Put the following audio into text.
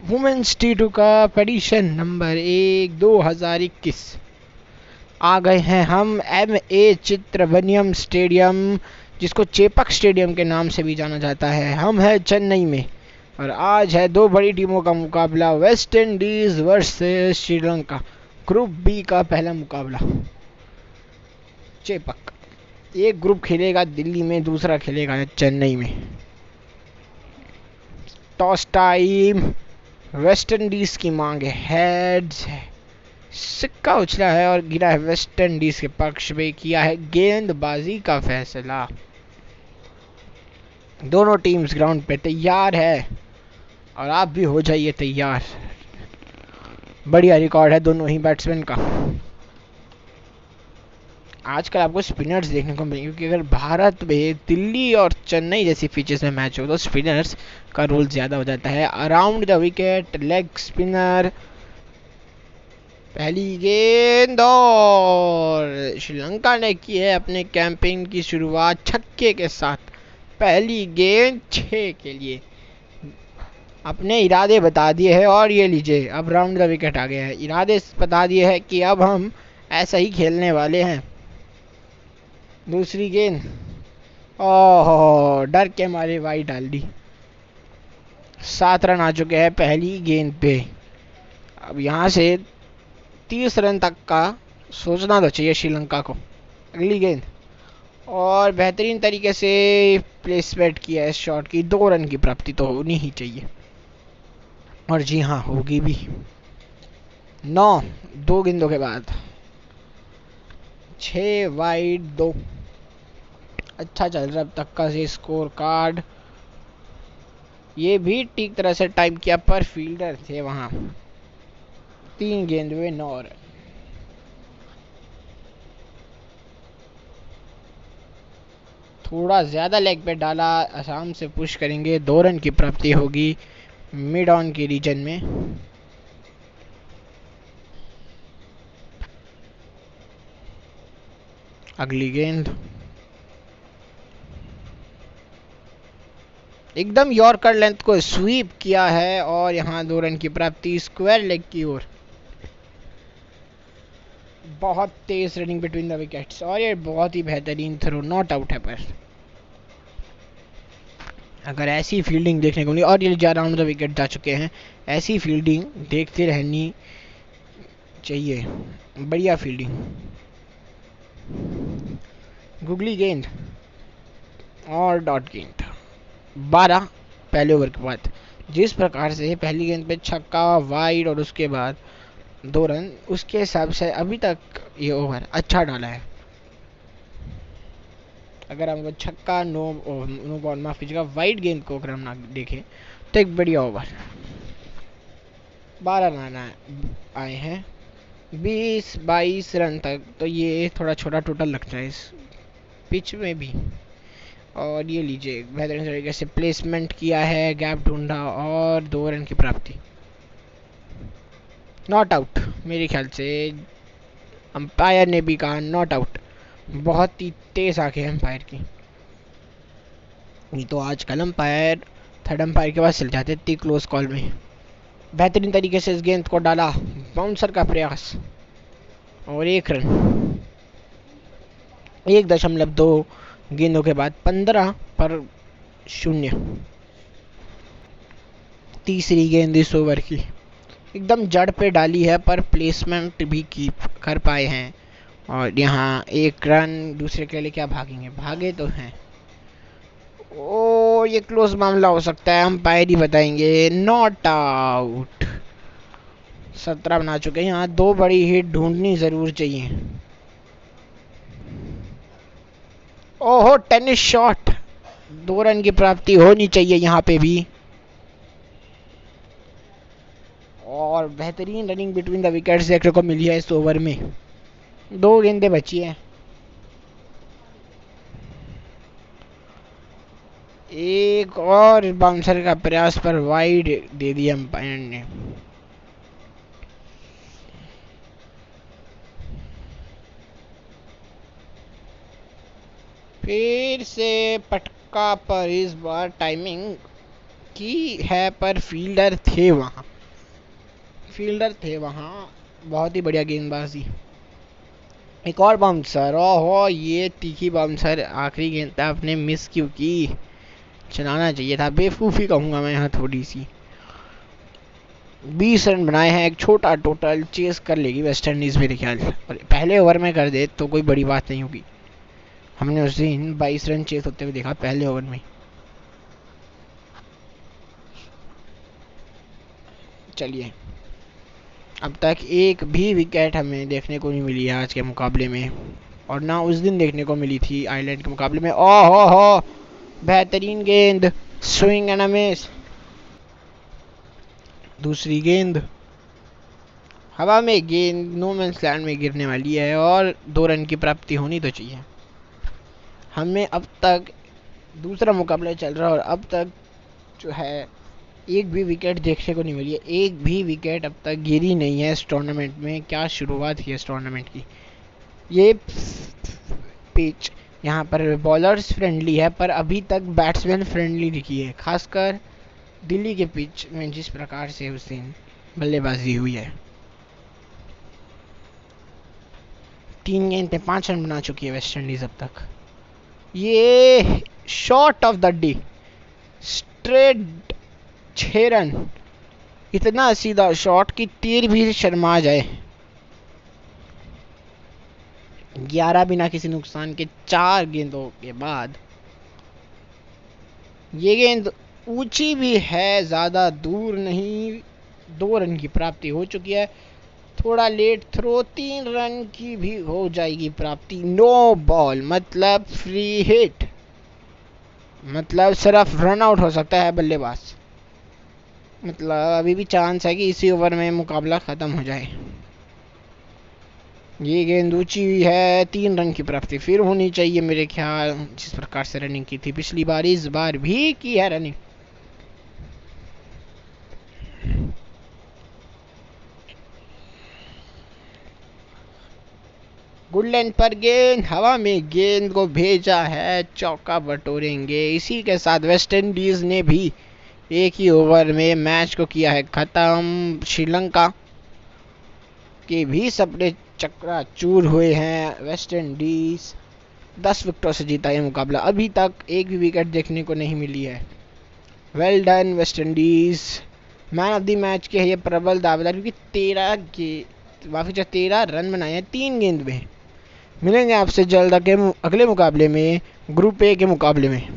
Women's T2 का prediction number 1/2021 आ गए हैं हम MA चित्रबनियम स्टेडियम, जिसको चेपक स्टेडियम के नाम से भी जाना जाता है। हम हैं चेन्नई में और आज है दो बड़ी टीमों का मुकाबला, West Indies versus Sri Lanka. Group B का पहला मुकाबला। चेपक एक ग्रुप खेलेगा दिल्ली में, दूसरा खेलेगा चेन्नई में। Toss time. वेस्ट इंडीज की मांग है हेड्स है। सिक्का उछला है और गिरा है वेस्ट इंडीज के पक्ष में। किया है गेंदबाजी का फैसला। दोनों टीम्स ग्राउंड पे तैयार है और आप भी हो जाइए तैयार। बढ़िया रिकॉर्ड है दोनों ही बैट्समैन का। आजकल आपको स्पिनर्स देखने को मिलेंगे, क्योंकि अगर भारत में दिल्ली और चेन्नई जैसी पिचेस में मैच हो तो स्पिनर्स का रोल ज़्यादा हो जाता है। Around the wicket leg spinner. पहली गेंद और श्रीलंका ने की है अपने कैंपेन की शुरुआत छक्के के साथ। पहली गेंद 6 के लिए अपने इरादे बता दिए हैं और ये लीजिए अब राउंड द विकेट आ गया है। इरादे बता दिए हैं कि अब हम ऐसा ही खेलने वाले हैं। दूसरी गेंद, ओह डर के मारे वाइड डाल दी। 7 रन आ चुके हैं पहली गेंद पे। अब यहाँ से 30 रन तक का सोचना तो चाहिए श्रीलंका को। अगली गेंद और बेहतरीन तरीके से प्लेसमेंट किया है शॉट की। 2 रन की प्राप्ति तो होनी ही चाहिए और जी हाँ होगी भी। 9 2 गेंदों के बाद 6 वाइड 2। अच्छा चल रहा अब तक का ये स्कोर कार्ड। ये भी ठीक तरह से टाइम किया पर फील्डर थे वहां। 3 गेंद हुए 9 रन। थोड़ा ज्यादा लेग पे डाला, आसाम से पुश करेंगे। 2 रन की प्राप्ति होगी मिड ऑन के रीजन में। अगली गेंद एकदम यॉर्कर लेंथ को स्वीप किया है और यहाँ 2 रन की प्राप्ति स्क्वायर लेग की ओर। बहुत तेज रनिंग बिटवीन द विकेट्स और ये बहुत ही बेहतरीन थ्रो। नॉट आउट है पर अगर ऐसी फील्डिंग देखने को मिली, और ये जा राउंड द विकेट जा चुके हैं, ऐसी फील्डिंग देखते रहनी चाहिए। बढ़िया फील्डिंग। गुगली गेंद और डॉट गेंद। 12 पहले ओवर के बाद। जिस प्रकार से पहली गेंद पे छक्का वाइड और उसके बाद 2 रन, उसके हिसाब से अभी तक ये ओवर अच्छा डाला है। अगर हम छक्का नो बॉल माफ कीजिएगा वाइड गेंद को अगर हम ना देखें तो एक बढ़िया ओवर। 12 रन आए हैं 20-22 रन तक, तो ये थोड़ा छोटा टोटल लगता है इस पिच में भी। और ये लीजिए बेहतरीन तरीके से प्लेसमेंट किया है, गैप ढूंढा और 2 रन की प्राप्ति। नॉट आउट मेरे ख्याल से अंपायर ने भी कहा नॉट आउट। बहुत ही तेज आंखें अंपायर की। नहीं तो आजकल अंपायर थर्ड अंपायर के पास चल जाते इतनी क्लोज कॉल में। बेहतरीन तरीके से इस गेंद को डाला, बाउंसर का प्रयास और 1 रन। 1.2 गेंदों के बाद 15 पर 0। तीसरी गेंद इस ओवर की एकदम जड़ पे डाली है पर प्लेसमेंट भी की कर पाए हैं और यहाँ 1 रन। दूसरे के लिए क्या भागेंगे, भागे तो हैं। ओ ये क्लोज मामला हो सकता है, अंपायर ही बताएंगे। Not out. 17 बना चुके हैं। यहाँ 2 बड़ी हिट ढूंढनी जरूर चाहिए। ओहो टेनिस शॉट। 2 रन की प्राप्ति होनी चाहिए यहाँ पे भी। और बेहतरीन रनिंग बिटवीन द विकेट्स देखने को मिली है इस ओवर में। 2 गेंदें बची हैं। एक और बाउंसर का प्रयास पर वाइड दे दिया अंपायर ने। फिर से पटका पर इस बार टाइमिंग की है पर फील्डर थे वहां। फील्डर थे वहाँ, बहुत ही बढ़िया गेंदबाजी। एक और बाउंसर, ओहो ये तीखी बाउंसर, आखिरी गेंद पे आपने मिस क्यों की, चलाना चाहिए था, बेवकूफ़ी कहूँगा मैं यहाँ थोड़ी सी। 20 रन बनाए हैं, एक छोटा टोटल, चेस कर लेगी वेस्ट इंडीज़ मेरे ख्याल, और पहले ओवर में कर दे तो कोई बड़ी बात नहीं होगी। हमने उस दिन 22 रन चेस होते हुए देखा पहले ओवर में। चलिए, अब तक एक भी विकेट हमें देखने को नहीं मिली है आज के मुकाबले में, और ना उस दिन देखने को मिली थी आयरलैंड के मुकाबले में। ओह हो, बेहतरीन गेंद, स्विंग एंड अ मिस। दूसरी गेंद हवा में, गेंद नो मैंस लैंड में गिरने वाली है, और 2 रन की प्राप्ति होनी तो चाहिए। हमें अब तक दूसरा मुकाबला चल रहा है और अब तक जो है एक भी विकेट देखने को नहीं मिली है, एक भी विकेट अब तक गिरी नहीं है इस टूर्नामेंट में। क्या शुरुआत है इस टूर्नामेंट की। ये पिच यहाँ पर बॉलर्स फ्रेंडली है, पर अभी तक बैट्समैन फ्रेंडली दिखी है, खासकर दिल्ली के पिच में जिस प्रकार से उस दिन बल्लेबाजी हुई है। 3 गेंद पे 5 रन बना चुकी है वेस्ट इंडीज अब तक। ये shot of the day, straight 6 run, इतना सीधा शॉट कि तीर भी शर्मा जाए। 11 बिना किसी नुकसान के 4 गेंदों के बाद। ये गेंद ऊंची भी है, ज्यादा दूर नहीं, 2 रन की प्राप्ति हो चुकी है। थोड़ा लेट थ्रो, 3 रन की भी हो जाएगी प्राप्ति। नो बॉल मतलब फ्री हिट, मतलब सिर्फ रन आउट हो सकता है बल्लेबाज। मतलब अभी भी चांस है कि इसी ओवर में मुकाबला खत्म हो जाए। ये गेंद ऊंची है, 3 रन की प्राप्ति फिर होनी चाहिए मेरे ख्याल, जिस प्रकार से रनिंग की थी पिछली बार, इस बार भी की है रनिंग। गुड लेंथ पर गेंद, हवा में गेंद को भेजा है, चौका बटोरेंगे। इसी के साथ वेस्ट इंडीज ने भी एक ही ओवर में मैच को किया है खत्म। श्रीलंका के भी सपने चकनाचूर हुए हैं। वेस्ट इंडीज 10 विकेटों से जीता ये मुकाबला, अभी तक एक भी विकेट देखने को नहीं मिली है। Well done West Indies. Man of the match के ये प्रबल दावेदार, क्योंकि 13 रन बनाए हैं 3 गेंद में। मिलेंगे आपसे जल्द अगले मुकाबले में, ग्रुप ए के मुकाबले में।